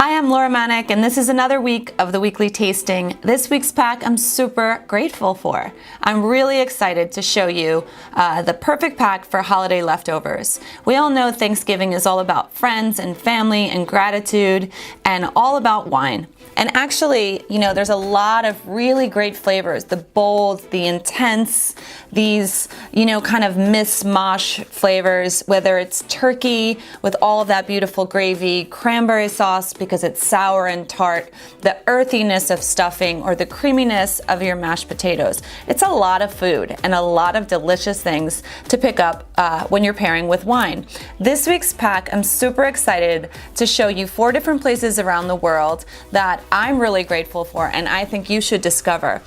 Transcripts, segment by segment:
Hi, I'm Laura Maniec, and this is another week of the weekly tasting. This week's pack I'm super grateful for. I'm really excited to show you the perfect pack for holiday leftovers. We all know Thanksgiving is all about friends and family and gratitude and all about wine. And actually, you know, there's a lot of really great flavors, the bold, the intense, these, you know, kind of mishmash flavors, whether it's turkey with all of that beautiful gravy, cranberry sauce because it's sour and tart, the earthiness of stuffing, or the creaminess of your mashed potatoes. It's a lot of food and a lot of delicious things to pick up when you're pairing with wine. This week's pack, I'm super excited to show you 4 different places around the world that I'm really grateful for and I think you should discover.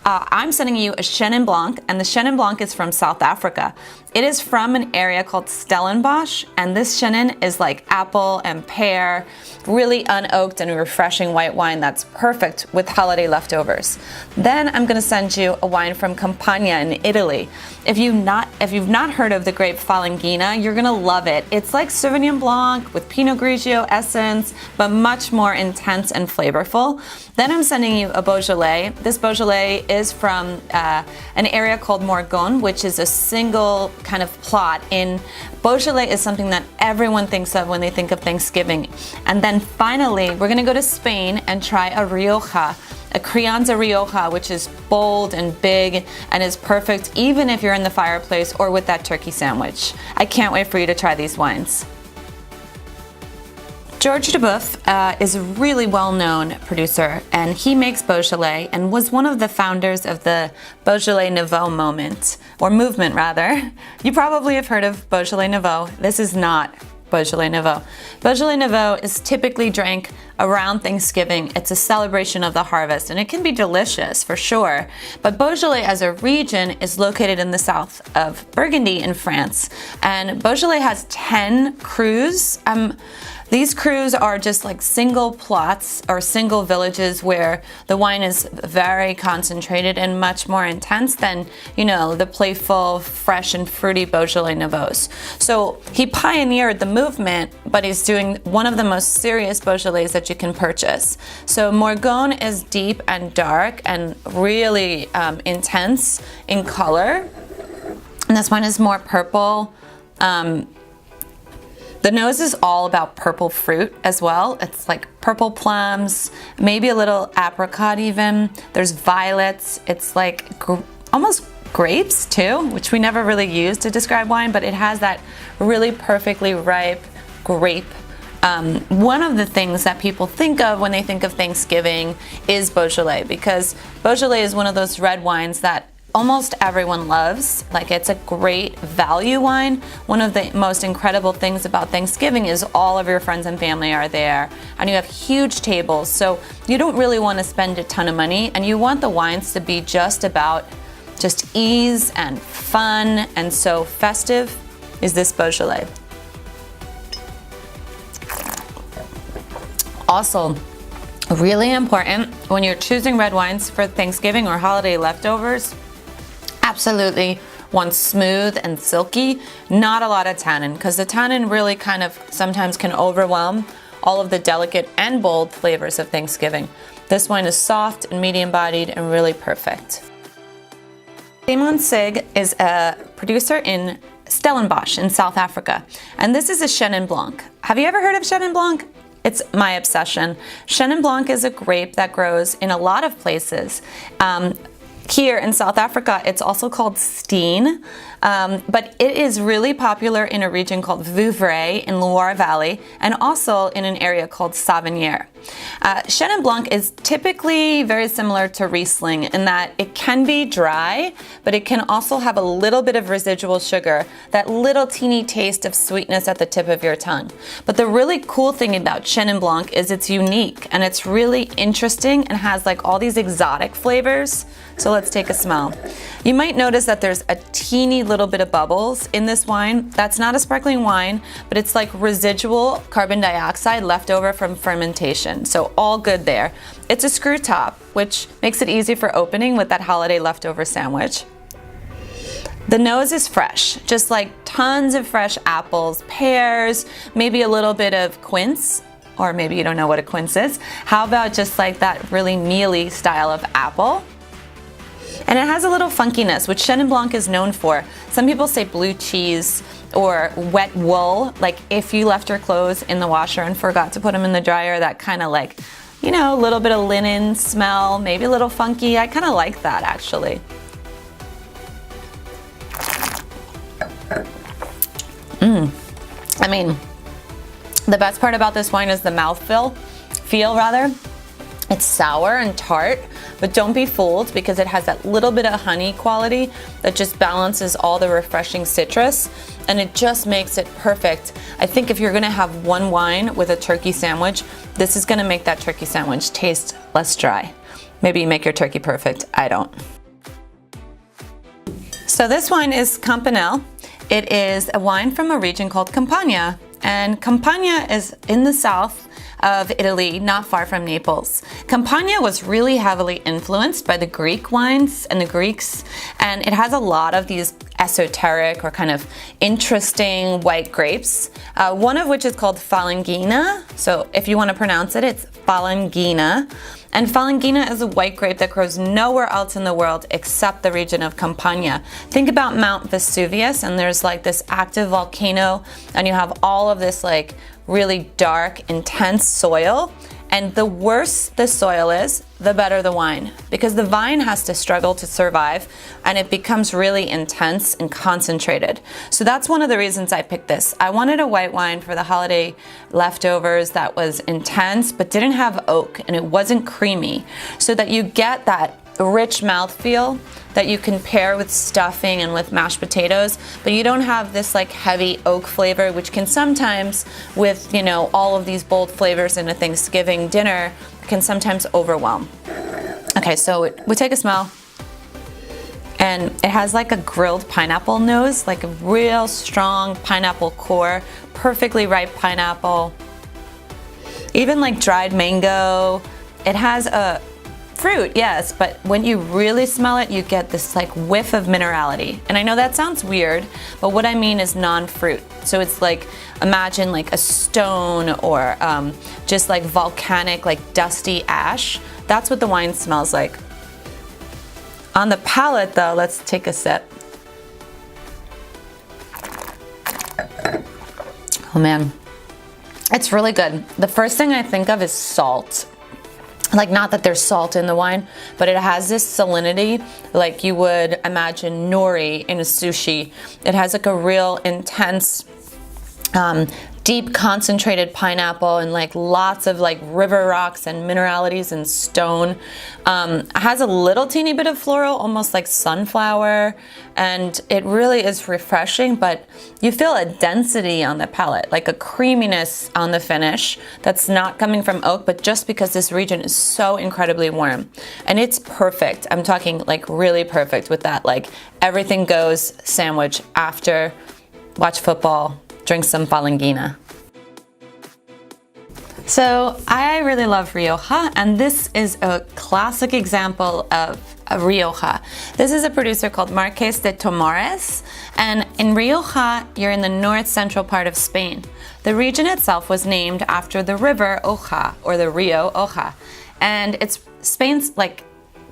I'm sending you a Chenin Blanc, and the Chenin Blanc is from South Africa. It is from an area called Stellenbosch, and this Chenin is like apple and pear, really unoaked and refreshing white wine that's perfect with holiday leftovers. Then I'm going to send you a wine from Campania in Italy. If you've not heard of the grape Falanghina, you're going to love it. It's like Sauvignon Blanc with Pinot Grigio essence, but much more intense and flavorful. Then I'm sending you a Beaujolais. This Beaujolais is from an area called Morgon, which is a single kind of plot in Beaujolais is something that everyone thinks of when they think of Thanksgiving. And then finally, we're going to go to Spain and try a Rioja, a Crianza Rioja, which is bold and big and is perfect even if you're in the fireplace or with that turkey sandwich. I can't wait for you to try these wines. George Duboeuf is a really well-known producer, and he makes Beaujolais and was one of the founders of the Beaujolais Nouveau movement. You probably have heard of Beaujolais Nouveau. This is not Beaujolais Nouveau. Beaujolais Nouveau is typically drank around Thanksgiving. It's a celebration of the harvest, and it can be delicious for sure. But Beaujolais as a region is located in the south of Burgundy in France, and Beaujolais has 10 crus. These crus are just like single plots or single villages where the wine is very concentrated and much more intense than, you know, the playful, fresh and fruity Beaujolais Nouveaux. So he pioneered the movement, but he's doing one of the most serious Beaujolais that you can purchase. So Morgon is deep and dark and really intense in color. And this one is more purple. The nose is all about purple fruit as well. It's like purple plums, maybe a little apricot even. There's violets. It's like almost grapes too, which we never really use to describe wine, but it has that really perfectly ripe grape. One of the things that people think of when they think of Thanksgiving is Beaujolais, because Beaujolais is one of those red wines that almost everyone loves. Like, it's a great value wine. One of the most incredible things about Thanksgiving is all of your friends and family are there and you have huge tables, so you don't really want to spend a ton of money and you want the wines to be just about just ease and fun, and so festive is this Beaujolais. Also, really important when you're choosing red wines for Thanksgiving or holiday leftovers, absolutely want smooth and silky, not a lot of tannin, because the tannin really kind of sometimes can overwhelm all of the delicate and bold flavors of Thanksgiving. This wine is soft and medium-bodied and really perfect. Simon Sig is a producer in Stellenbosch in South Africa, and this is a Chenin Blanc. Have you ever heard of Chenin Blanc? It's my obsession. Chenin Blanc is a grape that grows in a lot of places. Here in South Africa, it's also called Steen, but it is really popular in a region called Vouvray in Loire Valley, and also in an area called Sommelier. Chenin Blanc is typically very similar to Riesling in that it can be dry, but it can also have a little bit of residual sugar, that little teeny taste of sweetness at the tip of your tongue. But the really cool thing about Chenin Blanc is it's unique and it's really interesting and has like all these exotic flavors. So let's take a smell. You might notice that there's a teeny little bit of bubbles in this wine. That's not a sparkling wine, but it's like residual carbon dioxide left over from fermentation. So all good there. It's a screw top, which makes it easy for opening with that holiday leftover sandwich. The nose is fresh, just like tons of fresh apples, pears, maybe a little bit of quince. or maybe you don't know what a quince is. How about just like that really mealy style of apple? And it has a little funkiness, which Chenin Blanc is known for. Some people say blue cheese or wet wool, like if you left your clothes in the washer and forgot to put them in the dryer, that kind of like, you know, a little bit of linen smell, maybe a little funky. I kind of like that actually. I mean, the best part about this wine is the mouthfeel, It's sour and tart, but don't be fooled because it has that little bit of honey quality that just balances all the refreshing citrus, and it just makes it perfect. I think if you're gonna have one wine with a turkey sandwich, this is gonna make that turkey sandwich taste less dry. Maybe you make your turkey perfect, I don't. So this wine is Campanelle. It is a wine from a region called Campania, and Campania is in the south of Italy, not far from Naples. Campania was really heavily influenced by the Greek wines and the Greeks, and it has a lot of these esoteric or kind of interesting white grapes, one of which is called Falangina. So if you want to pronounce it, it's Falangina. And Falangina is a white grape that grows nowhere else in the world except the region of Campania. Think about Mount Vesuvius, and there's like this active volcano, and you have all of this like really dark, intense soil. And the worse the soil is, the better the wine, because the vine has to struggle to survive and it becomes really intense and concentrated. So that's one of the reasons I picked this. I wanted a white wine for the holiday leftovers that was intense but didn't have oak and it wasn't creamy, so that you get that rich mouthfeel that you can pair with stuffing and with mashed potatoes, but you don't have this like heavy oak flavor, which can sometimes, with, you know, all of these bold flavors in a Thanksgiving dinner, can sometimes overwhelm. Okay, so we take a smell, and it has like a grilled pineapple nose, like a real strong pineapple core, perfectly ripe pineapple, even like dried mango. It has a fruit, yes, but when you really smell it, you get this like whiff of minerality. And I know that sounds weird, but what I mean is non-fruit. So it's like, imagine like a stone or just like volcanic, like dusty ash. That's what the wine smells like. On the palate though, let's take a sip. Oh man, it's really good. The first thing I think of is salt. Like, not that there's salt in the wine, but it has this salinity like you would imagine nori in a sushi. It has like a real intense, deep concentrated pineapple and like lots of like river rocks and mineralities and stone. It has a little teeny bit of floral, almost like sunflower, and it really is refreshing, but you feel a density on the palate, like a creaminess on the finish that's not coming from oak, but just because this region is so incredibly warm. And it's perfect. I'm talking like really perfect with that, like everything goes sandwich after, watch football, drink some Falangina. So I really love Rioja, and this is a classic example of a Rioja. This is a producer called Marques de Tomares, and in Rioja, you're in the north central part of Spain. The region itself was named after the river Oja, or the Rio Oja, and it's Spain's like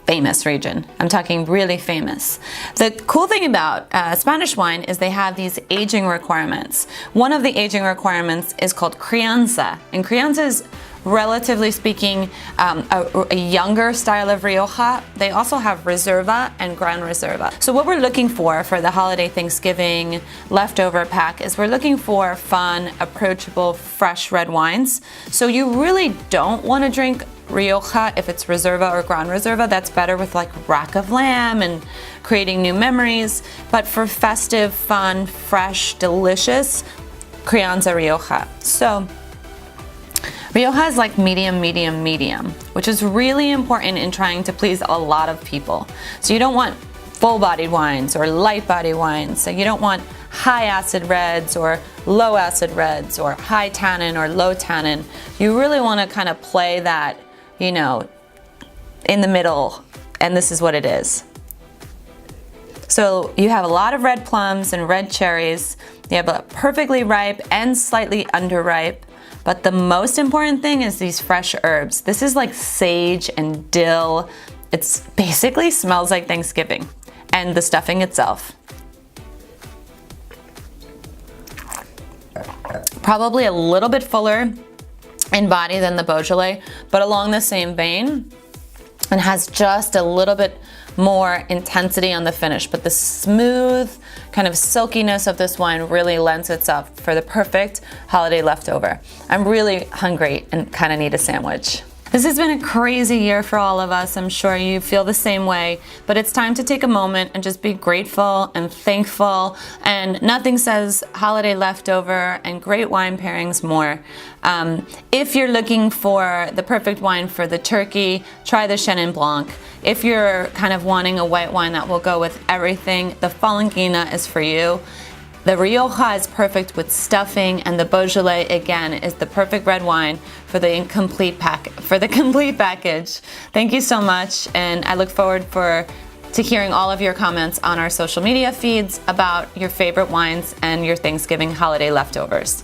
famous region. I'm talking really famous. The cool thing about Spanish wine is they have these aging requirements. One of the aging requirements is called crianza, and crianza is, relatively speaking, a younger style of Rioja. They also have Reserva and Gran Reserva. So what we're looking for the holiday Thanksgiving leftover pack is we're looking for fun, approachable, fresh red wines. So you really don't want to drink Rioja if it's Reserva or Gran Reserva. That's better with like rack of lamb and creating new memories. But for festive, fun, fresh, delicious, Crianza Rioja. So Rioja is like medium, medium, medium, which is really important in trying to please a lot of people. So you don't want full-bodied wines or light-bodied wines. So you don't want high acid reds or low acid reds or high tannin or low tannin. You really want to kind of play that, you know, in the middle, and this is what it is. So you have a lot of red plums and red cherries. You have a perfectly ripe and slightly underripe But the most important thing is these fresh herbs. This is like sage and dill. It's basically smells like Thanksgiving, and the stuffing itself. Probably a little bit fuller in body than the Beaujolais, but along the same vein, and has just a little bit more intensity on the finish. But the smooth kind of silkiness of this wine really lends itself for the perfect holiday leftover. I'm really hungry and kind of need a sandwich. This has been a crazy year for all of us. I'm sure you feel the same way, but it's time to take a moment and just be grateful and thankful. And nothing says holiday leftover and great wine pairings more. If you're looking for the perfect wine for the turkey, try the Chenin Blanc. If you're kind of wanting a white wine that will go with everything, the Falangina is for you. The Rioja is perfect with stuffing, and the Beaujolais, again, is the perfect red wine for the complete package. Thank you so much, and I look forward to hearing all of your comments on our social media feeds about your favorite wines and your Thanksgiving holiday leftovers.